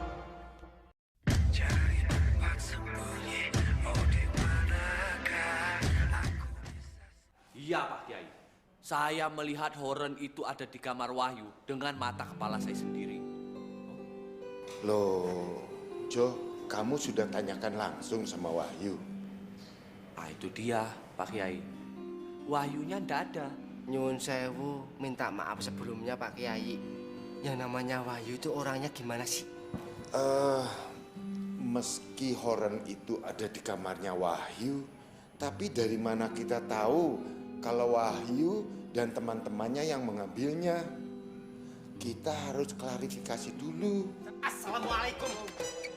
Speaker 6: Iya Pak Kiai. Saya melihat horen itu ada di kamar Wahyu dengan mata kepala saya sendiri.
Speaker 2: Loh, Jo, kamu sudah tanyakan langsung sama Wahyu?
Speaker 6: Ah itu dia Pak Kiai. Wahyunya ndak ada.
Speaker 19: Nyun sewu, minta maaf sebelumnya Pak Kiai. Yang namanya Wahyu itu orangnya gimana sih?
Speaker 2: Meski horen itu ada di kamarnya Wahyu, tapi dari mana kita tahu kalau Wahyu dan teman-temannya yang mengambilnya? Kita harus klarifikasi dulu.
Speaker 4: Assalamualaikum.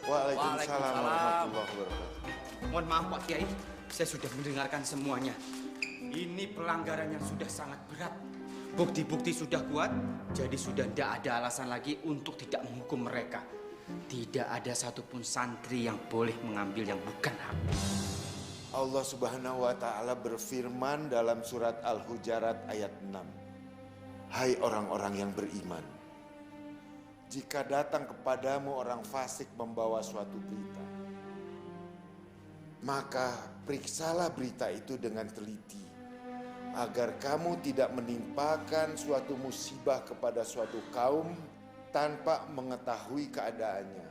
Speaker 2: Waalaikumsalam warahmatullahi wabarakatuh.
Speaker 4: Mohon maaf Pak Kiai, saya sudah mendengarkan semuanya. Ini pelanggaran yang sudah sangat berat. Bukti-bukti sudah kuat, jadi sudah tidak ada alasan lagi untuk tidak menghukum mereka. Tidak ada satupun santri yang boleh mengambil yang bukan hak.
Speaker 2: Allah Subhanahu wa Ta'ala berfirman dalam surat Al-Hujarat ayat 6. Hai orang-orang yang beriman, jika datang kepadamu orang fasik membawa suatu berita, maka periksalah berita itu dengan teliti, agar kamu tidak menimpakan suatu musibah kepada suatu kaum tanpa mengetahui keadaannya,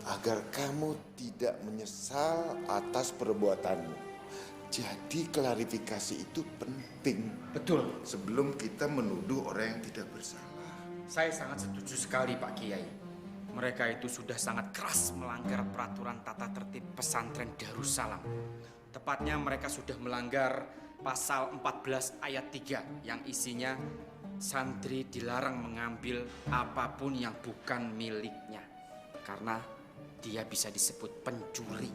Speaker 2: agar kamu tidak menyesal atas perbuatanmu. Jadi klarifikasi itu penting.
Speaker 4: Betul.
Speaker 2: Sebelum kita menuduh orang yang tidak bersalah.
Speaker 4: Saya sangat setuju sekali Pak Kiai. Mereka itu sudah sangat keras melanggar peraturan tata tertib pesantren Darussalam. Tepatnya mereka sudah melanggar pasal 14 ayat 3 yang isinya santri dilarang mengambil apapun yang bukan miliknya karena dia bisa disebut pencuri.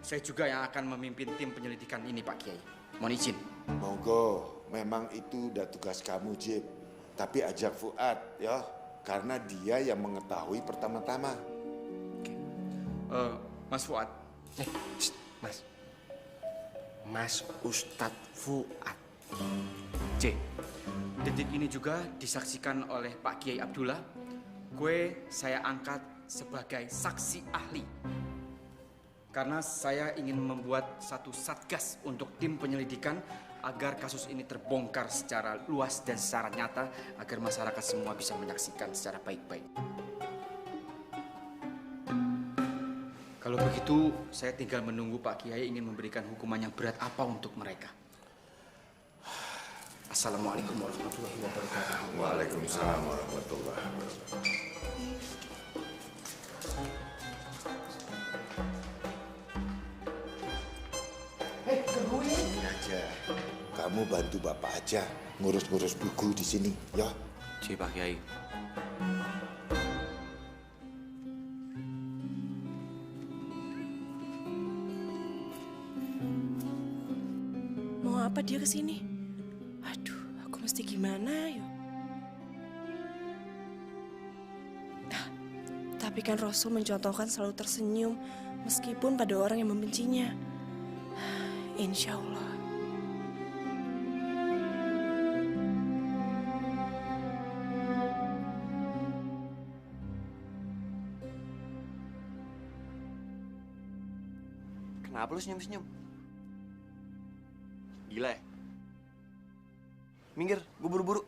Speaker 4: Saya juga yang akan memimpin tim penyelidikan ini Pak Kiai. Mohon izin.
Speaker 2: Monggo, memang itu udah tugas kamu Jib. Tapi ajak Fuad ya, karena dia yang mengetahui pertama-tama.
Speaker 4: Mas Fuad.
Speaker 19: Mas. Mas Ustadz Fuad.
Speaker 4: C. Detik ini juga disaksikan oleh Pak Kiai Abdullah. Gue saya angkat sebagai saksi ahli. Karena saya ingin membuat satu satgas untuk tim penyelidikan agar kasus ini terbongkar secara luas dan secara nyata agar masyarakat semua bisa menyaksikan secara baik-baik. Kalau begitu, saya tinggal menunggu Pak Kiai ingin memberikan hukuman yang berat apa untuk mereka. Assalamualaikum warahmatullahi wabarakatuh.
Speaker 2: Waalaikumsalam warahmatullahi wabarakatuh. Ini aja, kamu bantu bapak aja ngurus-ngurus buku di sini, ya?
Speaker 6: Si Pak Kiai.
Speaker 5: Mau apa dia kesini? Aduh, aku mesti gimana ya? Tapi kan Rasul mencontohkan selalu tersenyum meskipun pada orang yang membencinya. Insya Allah.
Speaker 19: Kenapa lu senyum-senyum? Gila ya? Minggir, gue buru-buru.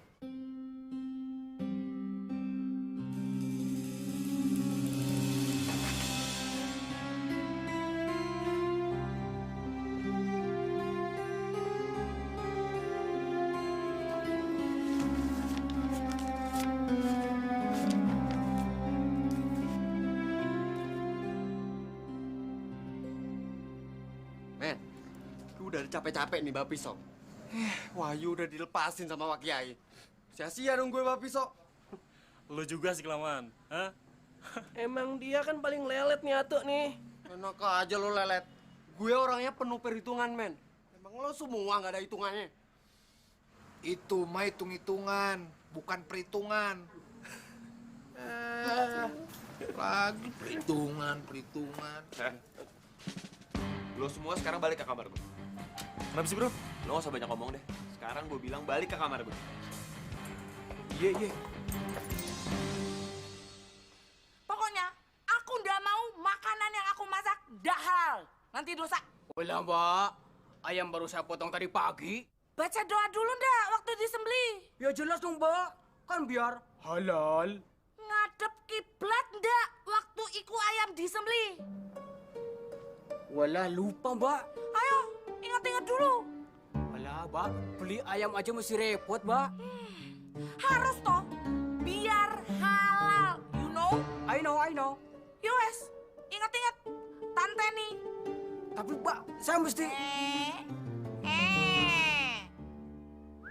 Speaker 19: Men, gue udah capek-capek nih bawa pisau. Wahyu udah dilepasin sama Pak Kiai. Sia-sia dong gue bawa pisau.
Speaker 13: Lu juga sih kelamaan, hah?
Speaker 7: Emang dia kan paling lelet nih Atuk nih.
Speaker 19: Enak aja lo lelet. Gue orangnya penuh perhitungan, men. Emang lo semua nggak ada hitungannya?
Speaker 14: Itu mah hitung-hitungan, bukan perhitungan. Lagi perhitungan.
Speaker 6: Lo semua sekarang balik ke kamar gue.
Speaker 13: Kenapa sih bro?
Speaker 6: Lo gak usah banyak ngomong deh. Sekarang gue bilang balik ke kamar gue.
Speaker 13: Iya.
Speaker 17: Pokoknya aku ndak mau makanan yang aku masak dahal. Nanti dosa.
Speaker 7: Ulah mbak, ayam baru saya potong tadi pagi.
Speaker 17: Baca doa dulu ndak waktu disembelih?
Speaker 7: Ya jelas dong mbak, kan biar halal.
Speaker 17: Ngadep kiblat ndak waktu iku ayam disembelih?
Speaker 7: Walah lupa mbak.
Speaker 17: Ayo, ingat-ingat dulu.
Speaker 7: Walah mbak, beli ayam aja mesti repot mbak.
Speaker 17: Harus toh, biar halal, you know?
Speaker 7: I know.
Speaker 17: Yowes, ingat-ingat, tante nih.
Speaker 7: Tapi mbak, saya mesti...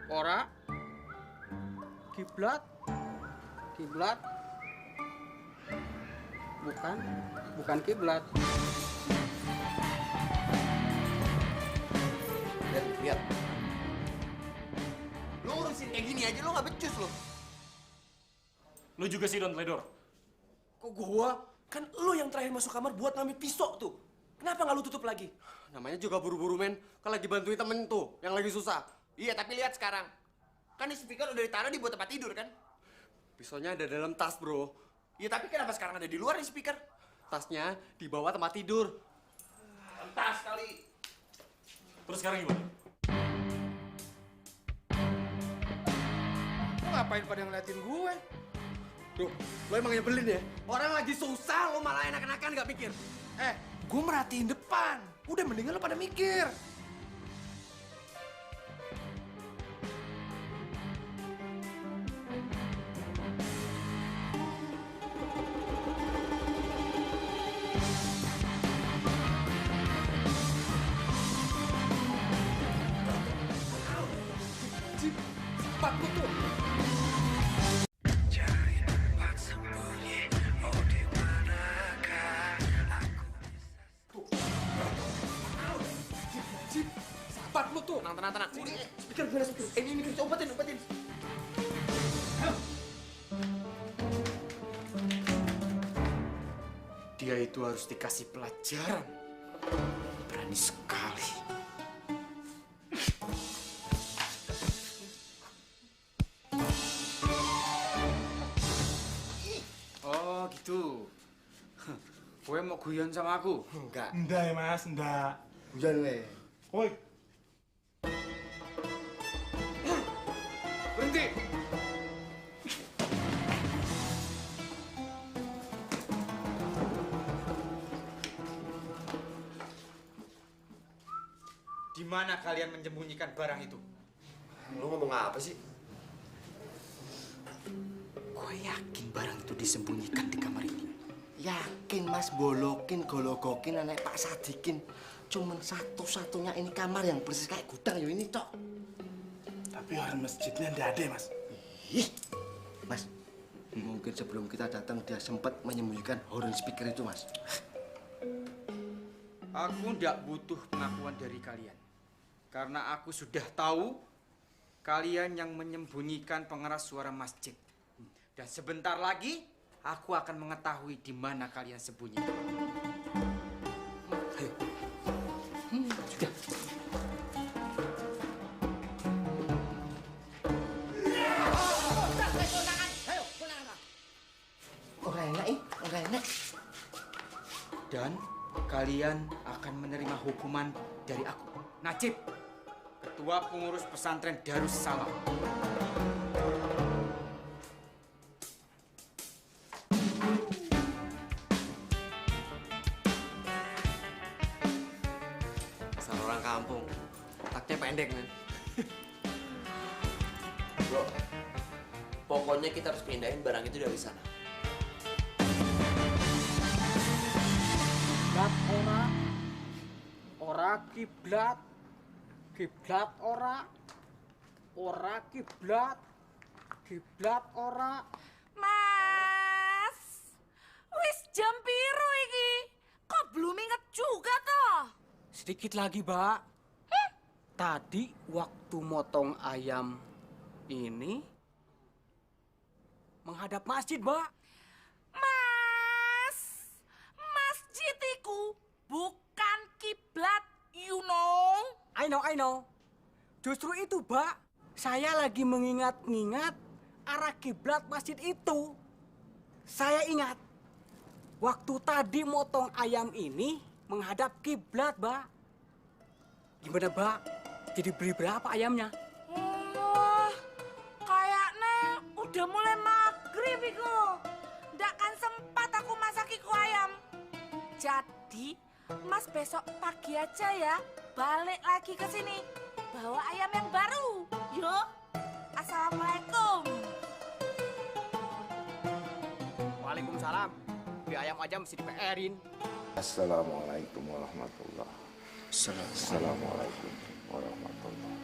Speaker 7: Ora. Kiblat. Bukan kiblat.
Speaker 19: Lihat. Lo ngurusin kayak gini aja lo nggak becus lo.
Speaker 13: Lu juga sih Don Teledor.
Speaker 7: Kok gua? Kan lo yang terakhir masuk kamar buat ngambil pisau tuh. Kenapa nggak lu tutup lagi?
Speaker 19: Namanya juga buru-buru men. Kan lagi bantuin temen tuh yang lagi susah. Iya tapi lihat sekarang. Kan di speaker udah ditaruh di buat tempat tidur kan? Pisaunya ada dalam tas bro. Iya tapi kenapa sekarang ada di luar di speaker? Tasnya di bawah tempat tidur.
Speaker 13: Entas kali. Terus sekarang gimana?
Speaker 14: Lu ngapain pada ngeliatin gue?
Speaker 19: Duh, lo emang nyebelin ya? Orang lagi susah, lo malah enak-enakan nggak mikir.
Speaker 14: Gue merhatiin depan. Udah mendingan lo pada mikir. Sabar lu tuh.
Speaker 19: Tenang. Speaker gimana speaker? Ini obatin.
Speaker 1: Dia itu harus dikasih pelajaran. Berani sekali. Oh gitu. Gue mau guyon sama aku?
Speaker 19: Enggak.
Speaker 14: Enggak ya mas, enggak.
Speaker 19: Hujan weh.
Speaker 14: Woi. Berhenti.
Speaker 1: Di mana kalian menyembunyikan barang itu?
Speaker 19: Lu ngomong apa sih?
Speaker 1: Gue yakin barang itu disembunyikan di kamar ini.
Speaker 19: Yakin mas, bolokin, gologokin anak Pak Sadikin. Cuman satu-satunya ini kamar yang persis kayak gudang ya ini, Cok.
Speaker 14: Tapi orang masjidnya nggak ada, Mas.
Speaker 19: Ih, Mas, mungkin sebelum kita datang dia sempat menyembunyikan horn speaker itu, Mas.
Speaker 1: Aku tidak butuh pengakuan dari kalian. Karena aku sudah tahu kalian yang menyembunyikan pengeras suara masjid. Dan sebentar lagi aku akan mengetahui di mana kalian sembunyi.
Speaker 19: Sudah. Orang enak.
Speaker 1: Dan kalian akan menerima hukuman dari aku, Najib, Ketua Pengurus Pesantren Darussalam.
Speaker 19: Asal orang kampung, otaknya pendek, men.
Speaker 18: Bro, pokoknya kita harus pindahin barang itu dari sana.
Speaker 21: Kiblat ora kiblat, kiblat ora kiblat ora.
Speaker 17: Mas, wis jam piro iki? Kok belum inget juga toh?
Speaker 21: Sedikit lagi, Mbak. Tadi waktu motong ayam ini menghadap masjid, Mbak.
Speaker 17: Masjid iku bukan kiblat, you know.
Speaker 21: I know. Justru itu, Mbak. Saya lagi mengingat-ingat arah kiblat masjid itu. Saya ingat waktu tadi motong ayam ini menghadap kiblat, Mbak. Gimana, Mbak? Jadi beli berapa ayamnya?
Speaker 17: Wah, kayaknya udah mulai maghrib iku. Ndak kan sempat aku masak iku ayam. Jadi, Mas besok pagi aja ya, balik lagi ke sini. Bawa ayam yang baru. Yuk. Assalamualaikum.
Speaker 21: Waalaikumsalam. Beli ayam aja mesti di-PR-in.
Speaker 2: Assalamualaikum warahmatullahi wabarakatuh. Assalamualaikum warahmatullahi.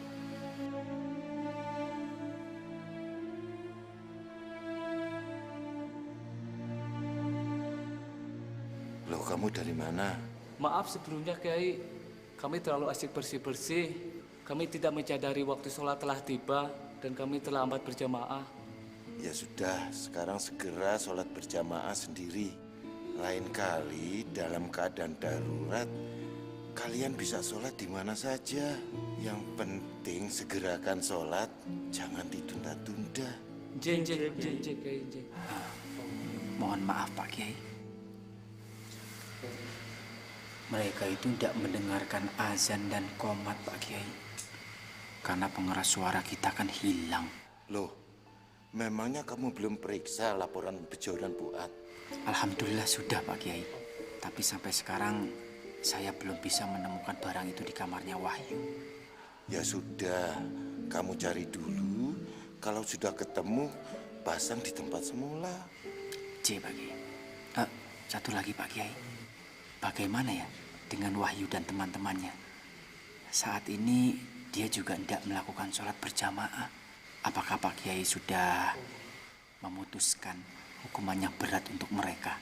Speaker 2: Loh, kamu dari mana?
Speaker 22: Maaf sebelumnya, Kiai. Kami terlalu asik bersih-bersih. Kami tidak menyadari waktu sholat telah tiba dan kami terlambat berjamaah.
Speaker 2: Ya sudah, sekarang segera sholat berjamaah sendiri. Lain kali dalam keadaan darurat, kalian bisa sholat di mana saja. Yang penting segerakan sholat, jangan ditunda-tunda.
Speaker 22: Jeng, Kiai. Jeng.
Speaker 1: Mohon maaf, Pak Kiai.
Speaker 4: Mereka itu tidak mendengarkan azan dan qomat, Pak Kiai. Karena pengeras suara kita kan hilang.
Speaker 2: Loh, memangnya kamu belum periksa laporan Bejo dan Buat?
Speaker 4: Alhamdulillah sudah, Pak Kiai. Tapi sampai sekarang saya belum bisa menemukan barang itu di kamarnya Wahyu.
Speaker 2: Ya sudah, kamu cari dulu. Kalau sudah ketemu, pasang di tempat semula.
Speaker 4: Pak Kiai. Satu lagi, Pak Kiai. Bagaimana ya dengan Wahyu dan teman-temannya? Saat ini dia juga tidak melakukan sholat berjamaah. Apakah Pak Kiai sudah memutuskan hukuman yang berat untuk mereka?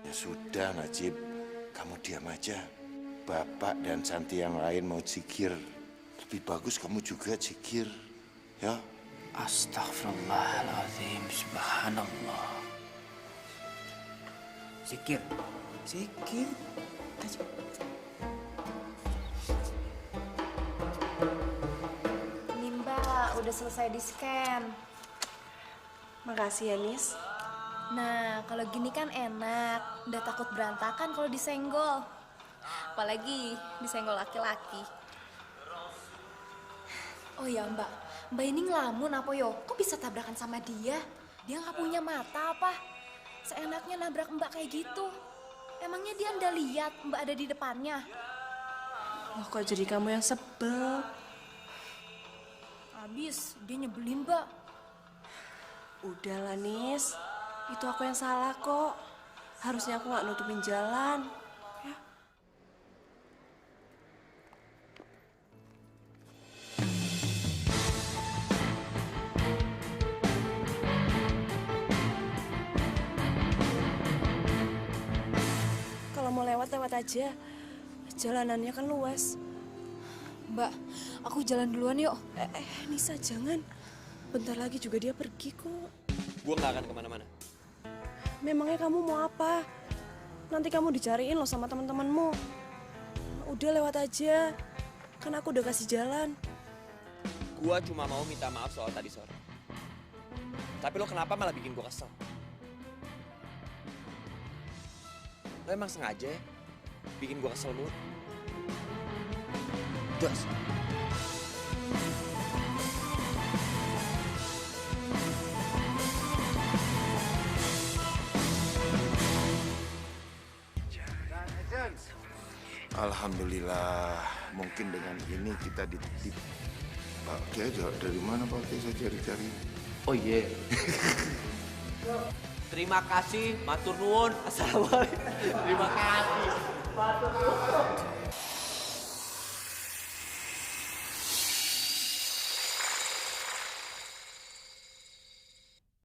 Speaker 2: Ya sudah, Najib. Kamu diam aja. Bapak dan Santi yang lain mau zikir. Lebih bagus kamu juga zikir. Ya.
Speaker 4: Astaghfirullahaladzim, subhanallah. Zikir.
Speaker 12: Ini Mbak, udah selesai di-scan.
Speaker 5: Makasih ya, Nis.
Speaker 12: Nah, kalau gini kan enak. Udah takut berantakan kalau disenggol. Apalagi disenggol laki-laki. Oh ya Mbak, Mbak ini ngelamun apa yo? Kok bisa tabrakan sama dia? Dia nggak punya mata apa? Seenaknya nabrak Mbak kayak gitu. Emangnya dia nggak lihat Mbak ada di depannya?
Speaker 5: Loh, kok jadi kamu yang sebel?
Speaker 12: Abis, dia nyebelin Mbak.
Speaker 5: Udahlah, Nis. Itu aku yang salah kok. Harusnya aku nggak nutupin jalan. Ya. Kalau mau lewat aja. Jalanannya kan luas.
Speaker 12: Mbak, aku jalan duluan yuk.
Speaker 5: Nisa, jangan. Bentar lagi juga dia pergi kok.
Speaker 18: Gue nggak akan kemana-mana.
Speaker 5: Memangnya kamu mau apa? Nanti kamu dicariin loh sama teman-temanmu. Udah lewat aja. Kan aku udah kasih jalan.
Speaker 18: Gue cuma mau minta maaf soal tadi sore. Tapi lo kenapa malah bikin gue kesel? Lo emang sengaja ya bikin gue kesel mulu? Jos.
Speaker 2: Alhamdulillah, mungkin dengan ini kita dititip. Pak Kiai dari mana Pak Kiai, saya cari-cari.
Speaker 18: Oh iya. Terima kasih, matur nuwun. Assalamualaikum. Terima kasih. Matur nuwun.